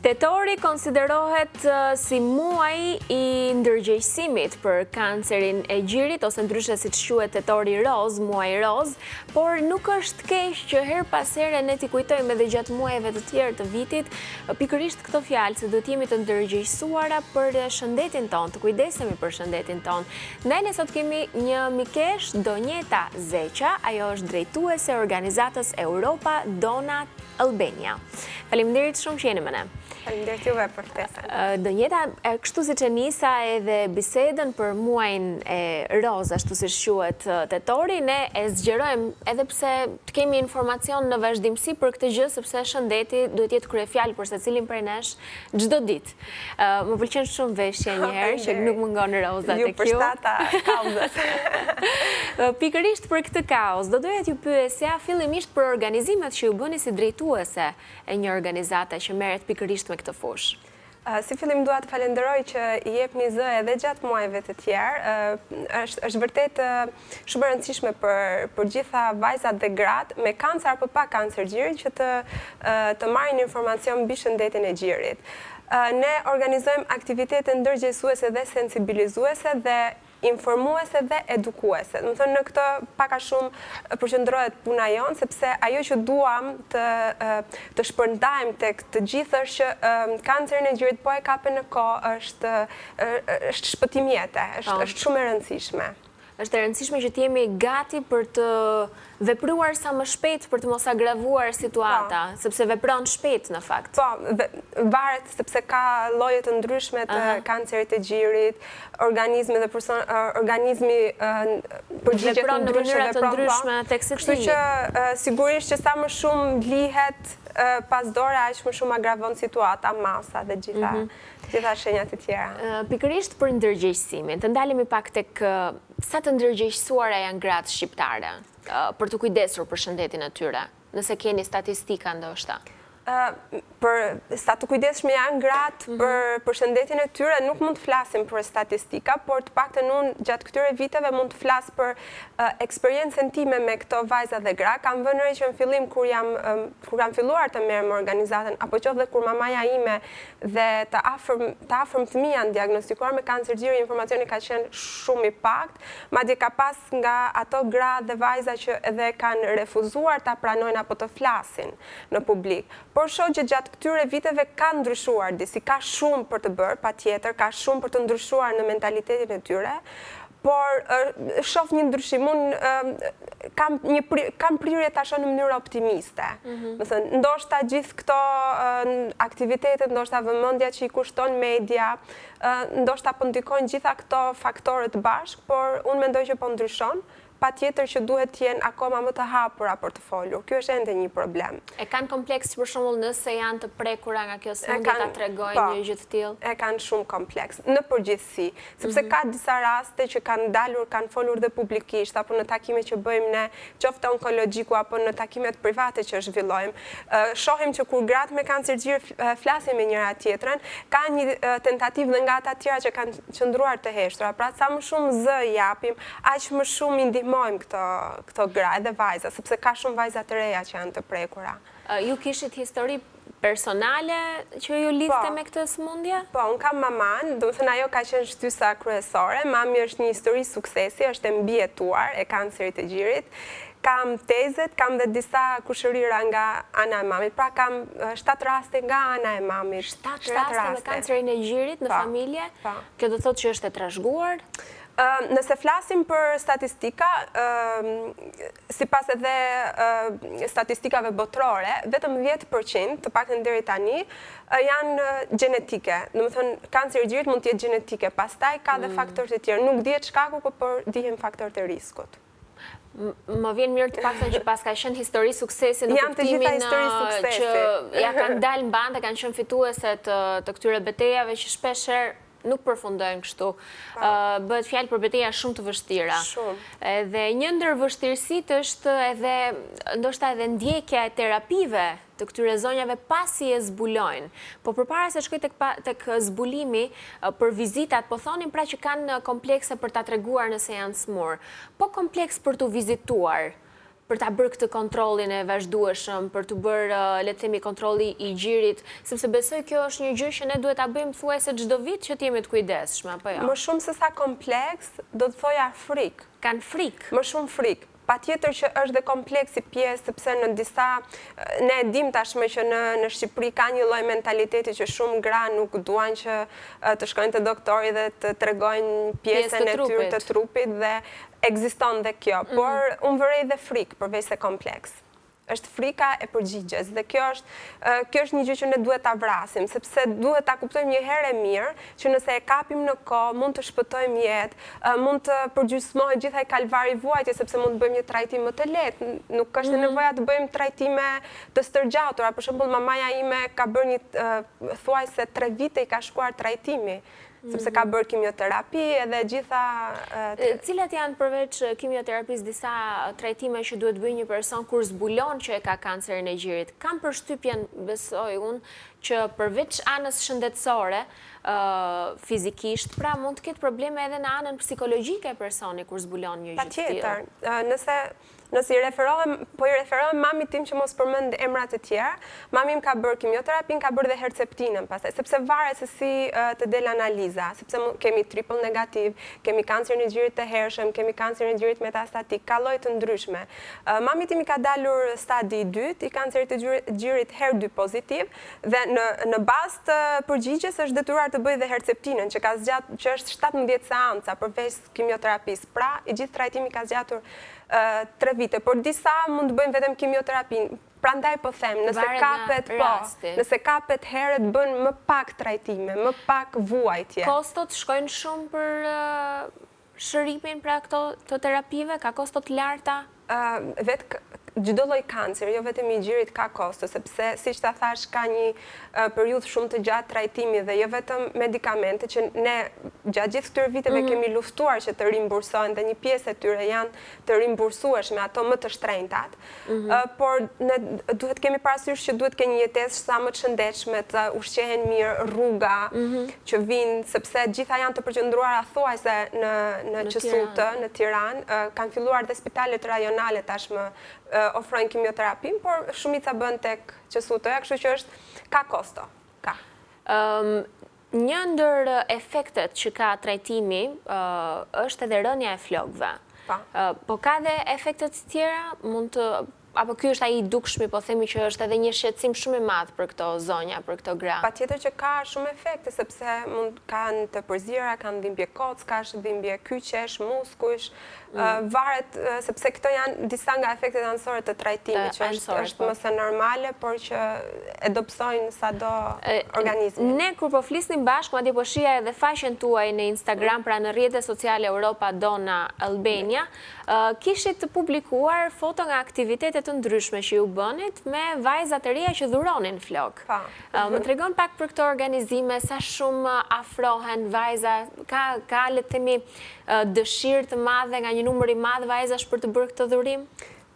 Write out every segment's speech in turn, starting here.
Tetori konsiderohet si muaj i ndërgjegjësimit për kancerin e gjirit, ose ndryshe siç quhet tetori roz, muaji roz, por nuk është keq që her pas here ne t'i kujtojmë edhe gjatë muajve të tjerë të vitit, pikërisht këto fjalë se duhet jemi të ndërgjegjësuara për shëndetin tonë, të kujdesemi për shëndetin tonë. Ne sot kemi një mikesh, Donjeta Zeqa, ajo është drejtuese e organizatës Europa Dona Albania. Faleminderit shumë që jeni me ne. Faleminderit juve për ftesën. Donjeta, kështu siç e nisa edhe bisedën për muajin e roz, ashtu siç quhet tetori, ne e zgjerojmë edhe pse të kemi informacion në vazhdimsi për këtë gjë, sepse shëndeti duhet jetë kryefjalë për secilin prej nesh çdo ditë. Më pëlqen shumë veshja një herë që nuk mungon roza tek ju. Ju përshtata kauzës. Pikërisht për këtë kauz, do doja t'ju pyesja fillimisht për organizimet që ju bëni si drejtuese e një organizate që merret pikërisht me këtë fushë. Si fillim dua të falenderoj që i jepni zë edhe gjatë muajve të tjerë. Është vërtet shumë e rëndësishme për gjitha vajzat dhe gratë me kancer apo pa kancer gjiri që të marrin informacion mbi shëndetin e gjirit. Ne organizojmë aktivitete ndërgjegjësuese dhe sensibilizuese dhe informuese dhe edukuese. Do të thonë në këtë pak a shumë përqendrohet puna jonë, sepse ajo që duam të shpërndajmë tek të gjithë është që kancerin e gjirit po e kapën në kohë është shpëtim jete, është shumë e rëndësishme. Është e rëndësishme që t'jemi gati për të vepruar sa më shpejt për të mos agravuar situata, sepse vepron shpejt në fakt. Po, varet sepse ka lloje të ndryshme të kancerit të gjirit, organizmi përgjigjet vepron në mënyra të ndryshme tek secili. Kështu që sigurisht që sa më shumë lihet pas dore, aq më shumë agravon situata, masa dhe gjitha shenjat e tjera. Pikërisht për ndërgjegjësimin, të ndalemi pak tek sa të ndërgjegjësuara janë gratë shqiptare për të kujdesur për shëndetin e tyre, nëse keni statistika ndoshta. Sa të kujdesshme janë gratë për shëndetin e tyre, nuk mund të flasim për statistika, por të paktën unë gjatë këtyre viteve mund të flas për eksperiencën time me këto vajza dhe gra. Kam vënë re që në fillim kur kam filluar të merrem me organizatën, apo qoftë kur mamaja ime dhe të afërm të mi janë diagnostikuar me kancer gjiri, informacioni ka qenë shumë i pakët, madje ka pas nga ato gra dhe vajza që edhe kanë refuzuar ta pranojnë apo të flasin në publik. Por shoh që gjatë këtyre viteve ka ndryshuar disi, ka shumë për të bërë, patjetër, ka shumë për të ndryshuar në mentalitetin e tyre, por shoh një ndryshim, kam prirje ta shoh në mënyrë optimiste. Do thënë, ndoshta gjithë këto aktivitete, ndoshta vëmendja që i kushton media, ndoshta po ndikojnë gjitha këto faktorët bashkë, por unë mendoj që po ndryshon. Patjetër që duhet të jenë akoma më të hapura për të folur. Ky është ende një problem. E kanë kompleks për shembull nëse janë të prekura nga kjo sëmundje ta tregojnë një gjë të tillë? E kanë shumë kompleks, në përgjithësi, sepse ka disa raste që kanë folur dhe publikisht, apo në takime që bëjmë ne, qoftë onkologjiku apo në takimet private që zhvillojmë. Shohim që kur gratë me kancer gjiri flasin me njëra tjetrën, ka një tentativë dhe nga ata të tjera që kanë qëndruar të heshtura. Pra sa më shumë zë japim, aq më shumë këto gra dhe vajza, sepse ka shumë vajza të reja që janë të prekura. Ju kishit histori personale që ju lidhte me këtë sëmundje? Po, unë kam maman, do të thënë ajo ka qenë shtysa kryesore, mami është një histori suksesi, është e mbijetuar e kancerit të gjirit, kam tezet, kam dhe disa kushërira nga ana e mamit, pra kam 7 raste nga ana e mamit. 7 raste me kancerin e gjirit në familje? Kjo do thotë që është e trashëguar? Nëse flasim për statistika, sipas edhe statistikave botërore, vetëm 10%, të paktën deri tani, janë gjenetike. Do të thënë, kanceri i gjirit mund të jetë gjenetike, pastaj ka dhe faktorë të tjerë. Nuk dihet shkaku, por dihen faktorët e riskut. Më vjen mirë të paktën që pas ka qenë histori suksesi në kuptimin që ja kanë dalë në bande, kanë qenë fituese të këtyre betejave që shpeshherë nuk përfundojnë kështu. Bëhet fjalë për betejë shumë të vështira. Dhe një ndër vështirësitë është edhe ndoshta edhe ndjekja e terapive të këtyre zonjave pasi e zbulojnë. Po përpara se shkoj tek zbulimi për vizitat, po thonin pra që kanë komplekse për ta treguar nëse janë smur. Po kompleks për të vizituar, për ta bërë këtë kontrollin e vazhdueshëm, për të bërë, le të themi, kontrolli i gjirit, sepse besoj kjo është një gjë që ne duhet ta bëjmë thuajse çdo vit që të jemi të kujdesshme, apo jo? Më shumë se sa kompleks, do të thoja frikë. Kanë frikë. Më shumë frikë. Patjetër që është dhe kompleksi pjesë, sepse në disa, ne e dim tashmë që në Shqipëri ka një lloj mentaliteti që shumë gra nuk duan që të shkojnë te doktori dhe të tregojnë pjesën e tyre të trupit dhe ekziston dhe kjo, por unë vërej dhe frikë përveç se kompleks. Është frika e përgjigjes dhe kjo është një gjë që ne duhet ta vrasim, sepse duhet ta kuptojmë një herë e mirë që nëse e kapim në kohë mund të shpëtojmë jetë, mund të përgjysmohet gjithaj kalvari vuajtje sepse mund të bëjmë një trajtim më të lehtë, nuk është nevoja të bëjmë trajtime të stërgjatura. Për shembull, mamaja ime ka bërë një thuajse 3 vite i ka shkuar trajtimi, sepse ka bërë kimioterapi edhe gjitha... Cilat janë përveç kimioterapisë disa trajtime që duhet bëjë një person kur zbulon që e ka kancerin e gjirit? Kam përshtypjen, besoj unë, që përveç anës shëndetësore, fizikisht, pra mund të ketë probleme edhe në anën psikologjike e personi kur zbulon një gjë të tillë. Patjetër, nëse po i referohem mamit tim që mos përmend emrat e tjera, mami im ka bërë kimioterapin, ka bërë dhe herceptinën pastaj, sepse varet se si të del analiza, sepse kemi triple negativ, kemi kancerin e gjirit të hershëm, kemi kancerin e gjirit metastatik, ka lloje të ndryshme. Mami tim i ka dalur stadi 2 i kancerit të gjirit HER2 pozitiv dhe në bazë të përgjigjes është detyruar të bëjë dhe herceptinën, që është 17 seanca përveç kimioterapisë. Pra, i gjithë trajtimi ka zgjatur 3 vite, por disa mund të bëjmë vetëm kimioterapinë. Prandaj po them, nëse kapet herët bën më pak trajtime, më pak vuajtje. Kostot shkojnë shumë për shërimin pra këto terapive, ka kostot larta? Çdo lloj kanceri, jo vetëm i gjirit, ka kosto, sepse siç ta thash ka një periudhë shumë të gjatë trajtimi dhe jo vetëm medikamente që ne gjatë gjithë këtyre viteve kemi luftuar që të rimbursohen dhe një pjesë e tyre janë të rimbursueshme, ato më të shtrenjtat, por ne duhet kemi parasysh që duhet kemi një jetesë sa më të shëndetshme, të ushqehen mirë, rruga që vinë, sepse gjitha janë të përqendruara thuajse në QSUT, në Tiranë, kanë filluar dhe spitalet rajonale tashmë ofrojnë kimioterapin, por shumica bën tek QSUT-ja, kështu që ka kosto. Ka. Një ndër efektet që ka trajtimi është edhe rënja e flokëve. Po ka dhe efektet tjera, apo ky është ai i dukshmi, po themi që është edhe një shqetësim shumë i madh për këto zonja, për këto gra. Patjetër që ka shumë efekte, sepse kanë të përzira, kanë dhimbje kockash, dhimbje kyçesh, muskujsh, varet, sepse këto janë disa nga efektet anësore të trajtimit, që është më se normale, por që e dobësojnë sado organizmin. Ne kur po flisnim bashkë, madje po shija edhe faqen tuaj në Instagram, pra në rrjetet sociale Europa Dona Albania, kishit të publikuar foto nga aktivitetet të ndryshme që ju bënit me vajzat e reja që dhuronin flok. Më tregon pak për këto organizime, sa shumë afrohen vajza, ka le të themi dëshirë të madhe nga një numër i madh vajzash për të bërë këtë dhurim?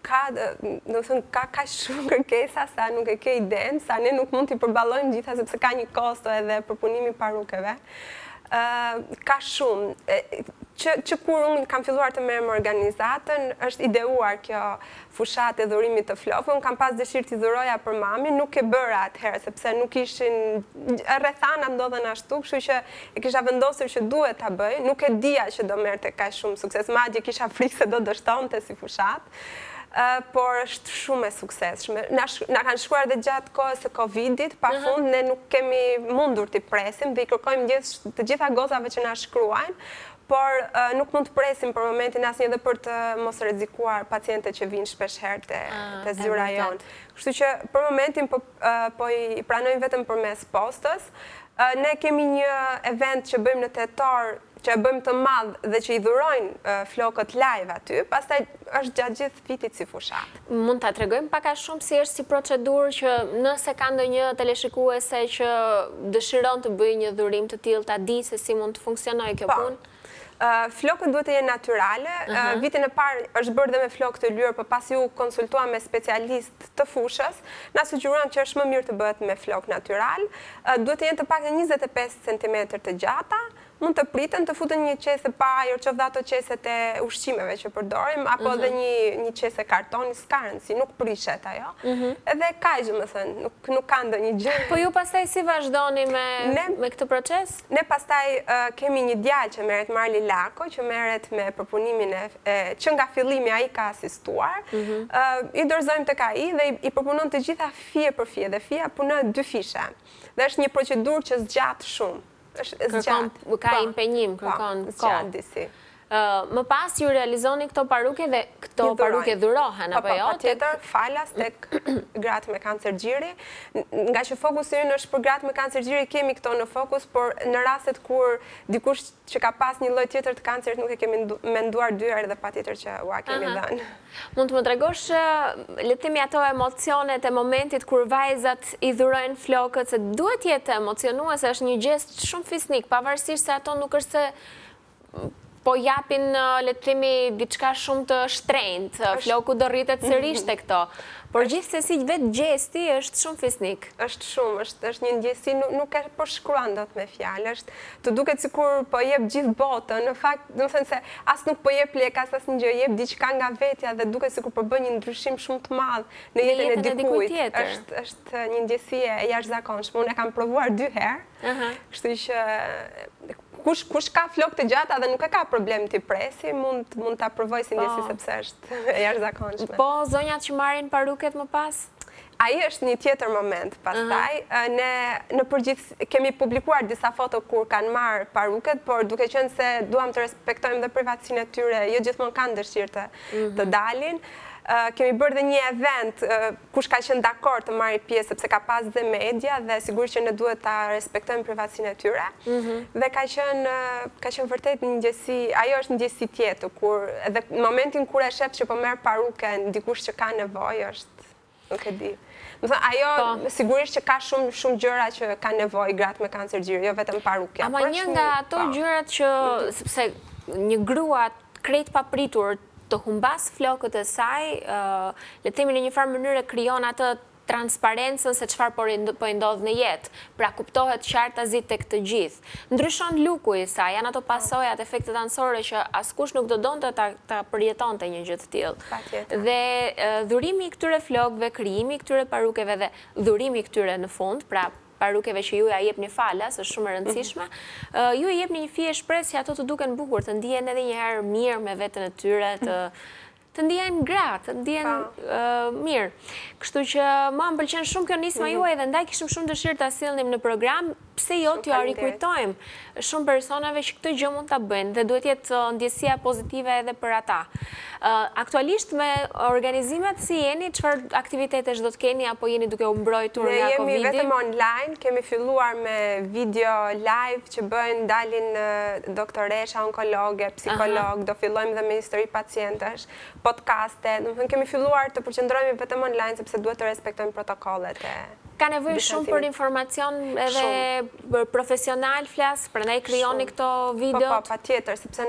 Ka shumë kërkesa sa nuk e ke iden, sa ne nuk mund t'i përballojmë gjitha sepse ka një kosto edhe për punimin parukeve. Ka shumë. Që kur unë kam filluar të merrem organizatën, është ideuar kjo fushat e dhurimit të flokëve. Unë kam pas dëshirë t'i dhuroja për mamin, nuk e bëra atëherë, sepse nuk ishin rrethana ndodhen ashtu, kështu që e kisha vendosur që duhet ta bëj, nuk e dija që do merrte kaq shumë sukses, madje kisha frikë se do dështonte si fushat. Por është shumë e suksesshme. Na kanë shkuar dhe gjatë kohës së Covidit, pafund ne nuk kemi mundur t'i presim dhe i kërkojmë të gjitha gozave që na shkruajnë, por nuk mund të presim për momentin asnjë dhe për të mos rrezikuar pacientët që vinë shpesh herë te zyra jonë. Kështu që për momentin po i pranojmë vetëm përmes postës. Ne kemi një event që bëjmë në tetor, që e bëjmë të madh dhe që i dhurojnë flokët live aty, pastaj është gjatë gjithë vitit si fushat. Mund ta tregojmë pak a shumë si është si procedurë që nëse ka ndonjë teleshikuese që dëshiron të bëjë një dhurim të tillë, ta di se si mund të funksionojë kjo punë? Flokët duhet të jenë natyrale. Vitin e parë është bërë dhe me flokë të lyrë, por pasi u konsultuam me specialist të fushës, na sugjeruan që është më mirë të bëhet me flokë natyral. Duhet të jenë të paktën 25 cm të gjata, mund të pritën të futen një qese pa ajër, qoftë ato qeset e ushqimeve që përdorim, apo edhe një qese kartoni, s'ka rëndësi, nuk prishet ajo. Edhe kaq, më thënë, nuk ka ndonjë gjë. Po ju pastaj si vazhdoni me këtë proces? Ne pastaj kemi një djalë që merret Marli Lako, që merret me përpunimin që nga fillimi ai ka asistuar. I dorëzojmë tek ai dhe i përpunon të gjitha fije për fije, dhe fija punon 2 fishe. Dhe është një procedurë që zgjat shumë. Ka impenjim, kërkon kohë. Disi. Më pas ju realizoni këto paruke dhe këto paruke dhurohen, apo jo? Patjetër, falas tek gratë me kancer gjiri. Nga që fokusi ynë është për gratë me kancer gjiri, kemi këto në fokus, por në rastet kur dikush që ka pas një lloj tjetër të kancerit nuk e kemi menduar 2 herë dhe patjetër që ua kemi dhënë. Mund të më tregosh, le të themi ato emocionet e momentit kur vajzat i dhurojnë flokët, se duhet jetë emocionuese, është një gjest shumë fisnik, pavarësisht se ato nuk është se po japin, le të themi, diçka shumë të shtrenjtë, floku do rritet sërish te këto. Por gjithsesi vetë gjesti është shumë fisnik. Është shumë, është një ndjesi, nuk e përshkruan dot me fjalë, është të duket sikur po jep gjithë botën. Në fakt, do të thënë se as nuk po jep lek, as asnjë gjë, jep diçka nga vetja dhe duket sikur po bën një ndryshim shumë të madh në jetën e dikujt. Është një ndjesi e jashtëzakonshme. Unë e kam provuar 2 herë. Kështu që kush ka flok të gjata dhe nuk e ka problem t'i presi, mund t'a provoj si ndjesi sepse është e jashtëzakonshme. Po zonjat që marrin paruket më pas? Ai është një tjetër moment pastaj. Ne në përgjithësi kemi publikuar disa foto kur kanë marrë paruket, por duke qenë se duam të respektojmë dhe privatësinë e tyre, jo gjithmonë kanë dëshirë të dalin. Kemi bërë dhe një event, kush ka qenë dakord të marrë pjesë, sepse ka pas dhe media, dhe sigurisht që ne duhet ta respektojmë privatësinë e tyre. Dhe ka qenë vërtet një ndjesi, ajo është një ndjesi tjetër, kur edhe momentin kur e shef që po merr paruken dikush që ka nevojë është, nuk e di. Më thënë, ajo sigurisht që ka shumë gjëra që ka nevojë gratë me kancer gjiri, jo vetëm parukja. Ama një nga ato gjërat që, sepse një grua krejt papritur të humbas flokët e saj, le të themi në një farë mënyrë krijon atë transparencën se çfarë po i ndodh në jetë. Pra kuptohet qartazit tek të gjithë. Ndryshon luku i saj, janë ato pasojat, efektet anësore që askush nuk do donte ta përjetonte një gjë të tillë. Dhe dhurimi i këtyre flokëve, krijimi i këtyre parukeve dhe dhurimi i këtyre në fund, pra parukeve që ju ja jepni falas, është shumë e rëndësishme, ju i jepni një fije shpresë që ato të duken bukur, të ndihen edhe një herë mirë me veten e tyre, të ndihen gratë, të ndihen mirë. Kështu që më pëlqen shumë kjo nisma juaj dhe ndaj kishim shumë dëshirë ta sillnim në program, pse jo t'ju rikujtojmë shumë personave që këtë gjë mund ta bëjnë dhe duhet jetë ndjesia pozitive edhe për ata. Aktualisht me organizimet si jeni, çfarë aktivitetesh do të keni apo jeni duke u mbrojtur nga Covidi? Ne jemi vetëm online, kemi filluar me video live që dalin doktoresha, onkologe, psikolog, do fillojmë dhe me histori pacientesh, podcaste, domethënë kemi filluar të përqendrohemi vetëm online sepse duhet të respektojmë protokollet e Ka nevojë shumë për informacion edhe profesional flas, prandaj krijoni këto video. Po, patjetër, sepse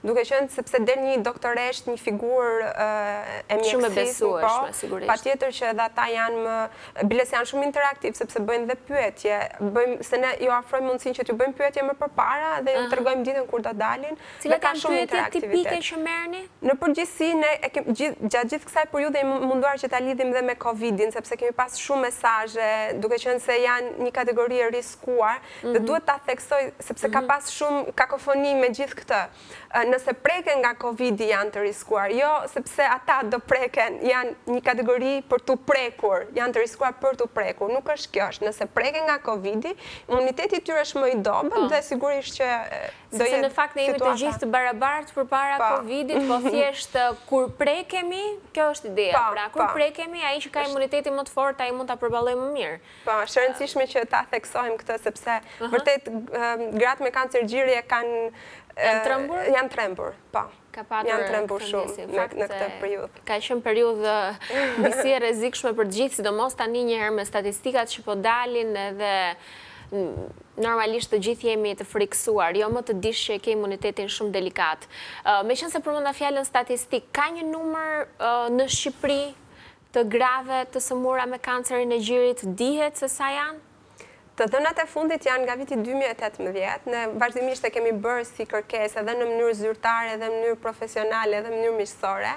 duke qenë sepse del një doktoresh, një figurë e mjekësisë, shumë e besueshme, sigurisht. Patjetër që edhe ata biles janë shumë interaktiv sepse bëjnë dhe pyetje, se ne ju ofrojmë mundësinë që t'ju bëjmë pyetje më përpara dhe ju tregojmë ditën kur do dalin. Cilat janë pyetjet tipike që merrni? Në përgjithësi ne gjatë gjithë kësaj periudhe jemi munduar që ta lidhim dhe me Covidin, sepse kemi pas shumë duke qenë se janë një kategori e riskuar dhe duhet ta theksoj sepse ka pas shumë kakofoni me gjithë këtë. Nëse preken nga Covidi janë të riskuar, jo sepse ata do preken, janë një kategori për t'u prekur, janë të riskuar për t'u prekur, nuk është kjo është. Nëse preken nga Covidi, imuniteti i tyre është më i dobët dhe sigurisht që do jetë sepse në fakt ne jemi të gjithë të barabartë përpara Covidit, po thjesht kur prekemi, kjo është ideja. Pra kur prekemi, ai që ka imunitetin më të fortë, ai mund ta përballojë më mirë. Po, është e rëndësishme që ta theksojmë këtë sepse vërtet gratë me kancer gjiri janë trembur, po. Janë trembur shumë në këtë periudhë. Ka qenë periudhë disi e rrezikshme për të gjithë, sidomos tani një herë me statistikat që po dalin edhe normalisht të gjithë jemi të friksuar, jo më të dish që e ke imunitetin shumë delikat. Meqense përmenda fjalën statistik, ka një numër në Shqipëri të grave të sëmura me kancerin e gjirit, dihet se sa janë? Të dhënat e fundit janë nga viti 2018, ne vazhdimisht e kemi bërë si kërkesë edhe në mënyrë zyrtare, edhe në mënyrë profesionale, edhe në mënyrë miqësore.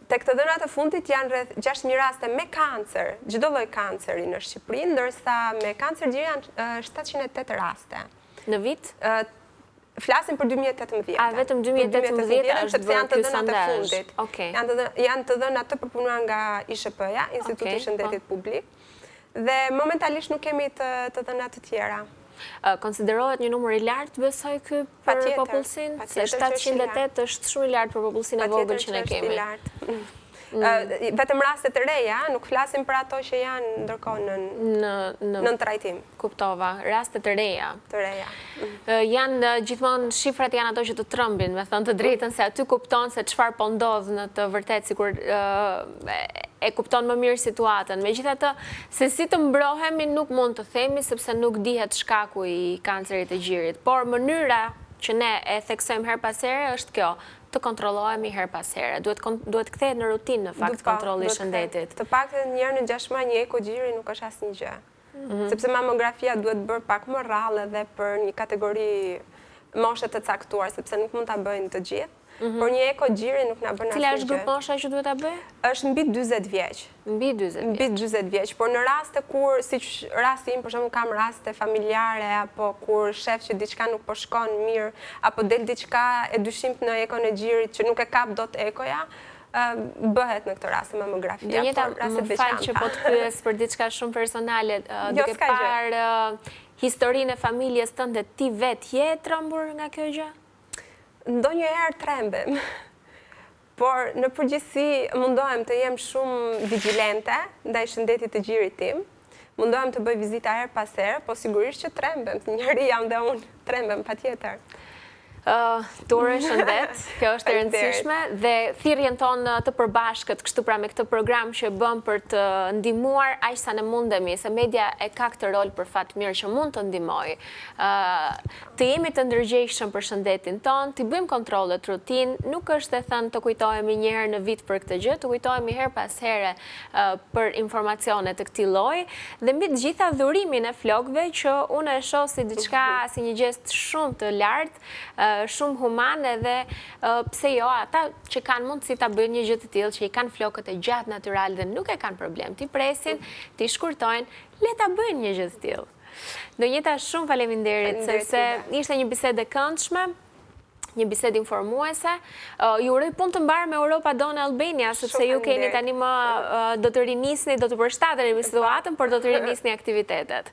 Tek të dhënat e fundit janë rreth 6.000 raste me kancer, çdo lloj kanceri në Shqipëri, ndërsa me kancer gjiri janë 708 raste. Në vit? Flasim për 2018. A, vetëm 2018 është bërë ky sondazh. Janë të dhënat të përpunuar nga ISHP-ja, Instituti i Shëndetit Publik, dhe momentalisht nuk kemi të dhënat të tjera. Konsiderohet një numër i lartë, besoj, ky për popullsinë? Se 708 është shumë i lartë për popullsinë e vogël që ne kemi. Vetëm rastet e reja, nuk flasim për ato që janë ndërkohë në trajtim. Kuptova, rastet e reja. Të reja. Janë gjithmonë, shifrat janë ato që të trëmbin, me thënë të drejtën, se aty kupton se çfarë po ndodh në të vërtetë, sikur e kupton më mirë situatën. Megjithatë, se si të mbrohemi nuk mund të themi, sepse nuk dihet shkaku i kancerit të gjirit, por mënyra që ne e theksojmë her pas here është kjo, të kontrollohemi her pas here. Duhet kthehet në rutinë në fakt kontrolli i shëndetit. Të paktën një herë në 6 muaj një ekogjiri nuk është asnjë gjë. Sepse mamografia duhet bërë pak më rrallë edhe për një kategori moshe të caktuar, sepse nuk mund ta bëjnë të gjithë. Por një ekogjiri nuk na bën asnjë gjë. Cila është grup mosha që duhet ta bëj? Është mbi 40 vjeç. Mbi 40 vjeç. Mbi 40 vjeç, por në raste kur, siç rasti im, për shembull, kam raste familjare apo kur shef që diçka nuk po shkon mirë, apo del diçka e dyshimt në ekon e gjirit që nuk e kap dot ekoja, bëhet në këtë rast mamografia. Dënjeta, më fal që po të pyes për diçka shumë personale, duke parë historinë e familjes tënde, ti vetë je trembur nga kjo gjë? Ndonjëherë trembem, por në përgjithësi mundohem të jem shumë vigjilente ndaj shëndetit të gjirit tim, mundohem të bëj vizita her pas here, po sigurisht që trembem, njëri jam dhe unë, trembem patjetër. Ture, shëndet, kjo është e rëndësishme dhe thirrjen tonë të përbashkët, kështu pra me këtë program që bëm për të ndihmuar aq sa ne mundemi, se media e ka këtë rol për fat mirë që mund të ndihmojë. Të jemi të ndërgjegjshëm për shëndetin tonë, të bëjmë kontrollet rutin, nuk është e thënë të kujtohemi një herë në vit për këtë gjë, të kujtohemi her pas here për informacione të këtij lloji dhe mbi të gjitha dhurimin e flokëve që unë e shoh si diçka, si një gjest shumë të lartë, shumë humane dhe pse jo, ata që kanë mundësi ta bëjnë një gjë të tillë, që i kanë flokët e gjatë natyral dhe nuk e kanë problem, ti presin, ti shkurtojnë, le ta bëjnë një gjë të tillë. Dënjeta, shumë faleminderit, sepse ishte një bisedë e këndshme, një bisedë informuese. Ju uroj punë të mbarë me Europa Done Albania, sepse ju keni tani më do të rinisni, do të përshtateni me situatën, por do të rinisni aktivitetet.